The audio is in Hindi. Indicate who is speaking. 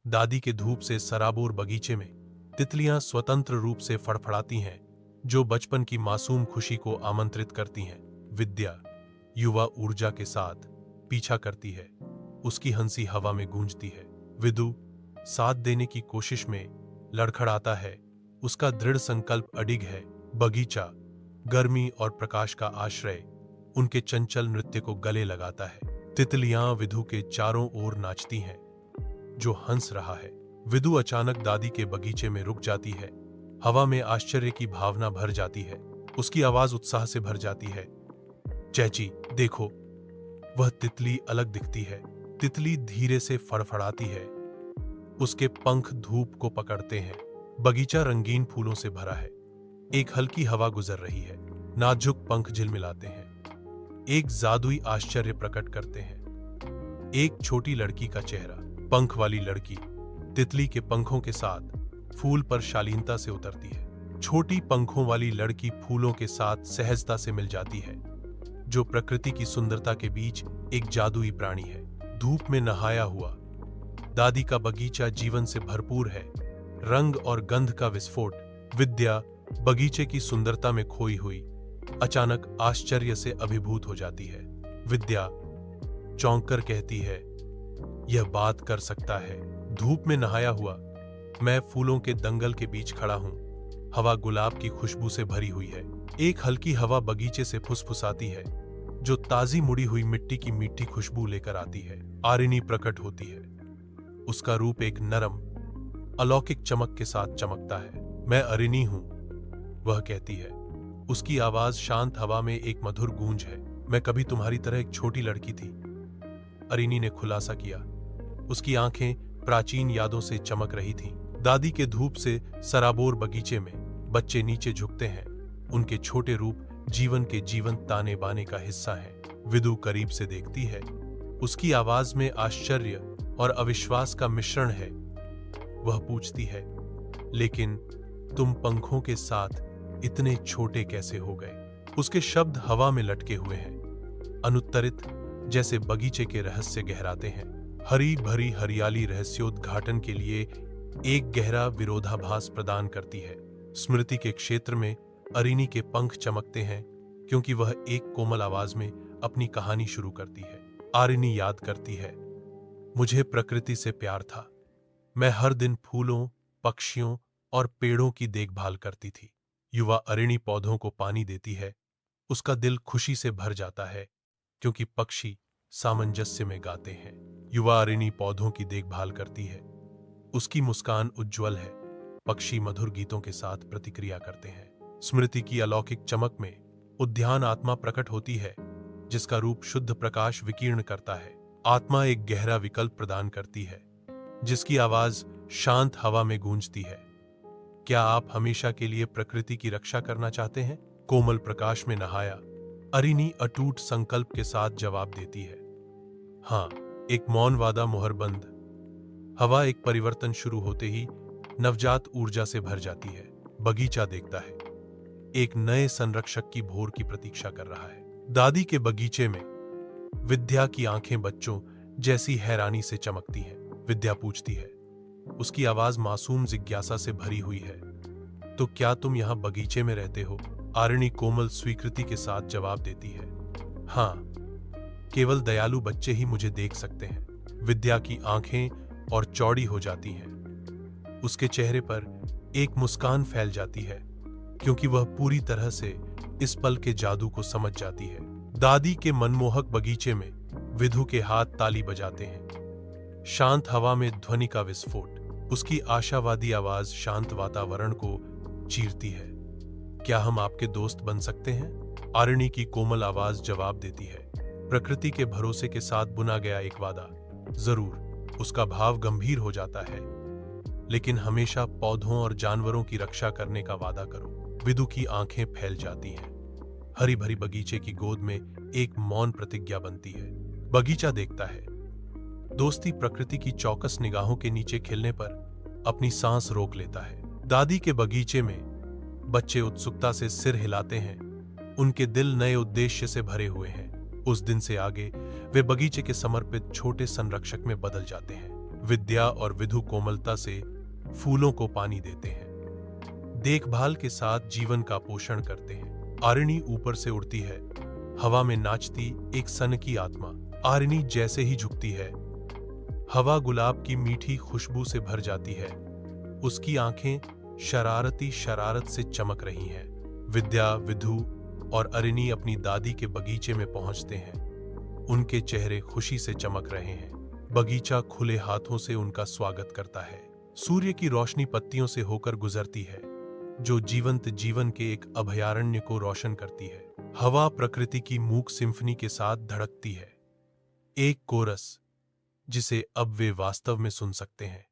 Speaker 1: दादी के धूप से सराबोर बगीचे में तितलियां स्वतंत्र रूप से फड़फड़ाती हैं, जो बचपन की मासूम खुशी को आमंत्रित करती हैं। विद्या युवा ऊर्जा के साथ पीछा करती है, उसकी हंसी हवा में गूंजती है। विदु साथ देने की कोशिश में लड़खड़ाता है, उसका दृढ़ संकल्प अडिग है। बगीचा गर्मी और प्रकाश का आश्रय उनके चंचल नृत्य को गले लगाता है। तितलियां विदु के चारों ओर नाचती हैं, जो हंस रहा है। विदु अचानक दादी के बगीचे में रुक जाती है, हवा में आश्चर्य की भावना भर जाती है, उसकी आवाज उत्साह से भर जाती है। चैची देखो, वह तितली अलग दिखती है। तितली धीरे से फड़फड़ाती है, उसके पंख धूप को पकड़ते हैं। बगीचा रंगीन फूलों से भरा है, एक हल्की हवा गुजर रही है, नाजुक पंख झिलमिलाते हैं, एक जादुई आश्चर्य प्रकट करते हैं। एक छोटी लड़की का चेहरा, पंख वाली लड़की तितली के पंखों के साथ फूल पर शालीनता से उतरती है। छोटी पंखों वाली लड़की फूलों के साथ सहजता से मिल जाती है, जो प्रकृति की सुंदरता के बीच एक जादुई प्राणी है। धूप में नहाया हुआ दादी का बगीचा जीवन से भरपूर है, रंग और गंध का विस्फोट। विद्या बगीचे की सुंदरता में खोई हुई अचानक आश्चर्य से अभिभूत हो जाती है। विद्या चौंक कर कहती है, यह बात कर सकता है। धूप में नहाया हुआ मैं फूलों के दंगल के बीच खड़ा हूं, हवा गुलाब की खुशबू से भरी हुई है। एक हल्की हवा बगीचे से फुसफुसाती है, जो ताजी मुड़ी हुई मिट्टी की मीठी खुशबू लेकर आती है। आरिनी प्रकट होती है, उसका रूप एक नरम अलौकिक चमक के साथ चमकता है। मैं अरिनी हूं, वह कहती है, उसकी आवाज शांत हवा में एक मधुर गूंज है। मैं कभी तुम्हारी तरह एक छोटी लड़की थी, अरिनी ने खुलासा किया। उसकी आंखें प्राचीन यादों से चमक रही थीं। दादी के धूप से सराबोर बगीचे में बच्चे नीचे झुकते हैं, उनके छोटे रूप जीवन के जीवंत ताने बाने का हिस्सा हैं। विदु करीब से देखती है, उसकी आवाज में आश्चर्य और अविश्वास का मिश्रण है। वह पूछती है, लेकिन तुम पंखों के साथ इतने छोटे कैसे हो गए? उसके शब्द हवा में लटके हुए हैं, अनुत्तरित, जैसे बगीचे के रहस्य गहराते हैं। हरी भरी हरियाली रहस्योद्घाटन के लिए एक गहरा विरोधाभास प्रदान करती है। स्मृति के क्षेत्र में अरिनी के पंख चमकते हैं, क्योंकि वह एक कोमल आवाज में अपनी कहानी शुरू करती है। आरिनी याद करती है, मुझे प्रकृति से प्यार था। मैं हर दिन फूलों, पक्षियों और पेड़ों की देखभाल करती थी। युवा अरिनी पौधों को पानी देती है, उसका दिल खुशी से भर जाता है, क्योंकि पक्षी सामंजस्य में गाते हैं। युवा अरिनी पौधों की देखभाल करती है, उसकी मुस्कान उज्ज्वल है, पक्षी मधुर गीतों के साथ प्रतिक्रिया करते हैं। स्मृति की अलौकिक चमक में उद्यान आत्मा प्रकट होती है, जिसका रूप शुद्ध प्रकाश विकीर्ण करता है। आत्मा एक गहरा विकल्प प्रदान करती है, जिसकी आवाज शांत हवा में गूंजती है। क्या आप हमेशा के लिए प्रकृति की रक्षा करना चाहते हैं? कोमल प्रकाश में नहाया अरिनी अटूट संकल्प के साथ जवाब देती है, हाँ। एक मौन वादा मुहरबंद। हवा एक परिवर्तन शुरू होते ही नवजात ऊर्जा से भर जाती है। बगीचा देखता है, एक नए संरक्षक की भोर की प्रतीक्षा कर रहा है। दादी के बगीचे में विद्या की आंखें बच्चों जैसी हैरानी से चमकती हैं। विद्या पूछती है, उसकी आवाज मासूम जिज्ञासा से भरी हुई है, तो क्या तुम यहां बगीचे में रहते हो? आरिनी कोमल स्वीकृति के साथ जवाब देती है, हाँ, केवल दयालु बच्चे ही मुझे देख सकते हैं। विद्या की आंखें और चौड़ी हो जाती हैं, उसके चेहरे पर एक मुस्कान फैल जाती है, क्योंकि वह पूरी तरह से इस पल के जादू को समझ जाती है। दादी के मनमोहक बगीचे में विधु के हाथ ताली बजाते हैं, शांत हवा में ध्वनि का विस्फोट, उसकी आशावादी आवाज शांत वातावरण को चीरती है। क्या हम आपके दोस्त बन सकते हैं? आरिनी की कोमल आवाज जवाब देती है, प्रकृति के भरोसे के साथ बुना गया एक वादा। जरूर। उसका भाव गंभीर हो जाता है, लेकिन हमेशा पौधों और जानवरों की रक्षा करने का वादा करो। विदु की आंखें फैल जाती हैं, हरी भरी बगीचे की गोद में एक मौन प्रतिज्ञा बनती है। बगीचा देखता है, दोस्ती प्रकृति की चौकस निगाहों के नीचे खिलने पर अपनी सांस रोक लेता है। दादी के बगीचे में बच्चे उत्सुकता से सिर हिलाते हैं, उनके दिल नए उद्देश्य से भरे हुए हैं। उस दिन से आगे वे बगीचे के समर्पित छोटे संरक्षक में बदल जाते हैं। विद्या और विधु कोमलता से फूलों को पानी देते हैं, देखभाल के साथ जीवन का पोषण करते हैं। आरिणी ऊपर से उड़ती है, हवा में नाचती एक सनकी आत्मा। आरिणी जैसे ही झुकती है, हवा गुलाब की मीठी खुशबू से भर जाती है। उसकी आंखें शरारती शरारत से चमक रही हैं। विद्या, विधु और अरिणी अपनी दादी के बगीचे में पहुंचते हैं। उनके चेहरे खुशी से चमक रहे हैं। बगीचा खुले हाथों से उनका स्वागत करता है। सूर्य की रोशनी पत्तियों से होकर गुजरती है, जो जीवंत जीवन के एक अभयारण्य को रोशन करती है। हवा प्रकृति की मूक सिम्फनी के साथ धड़कती है, एक कोरस जिसे अब वे वास्तव में सुन सकते हैं।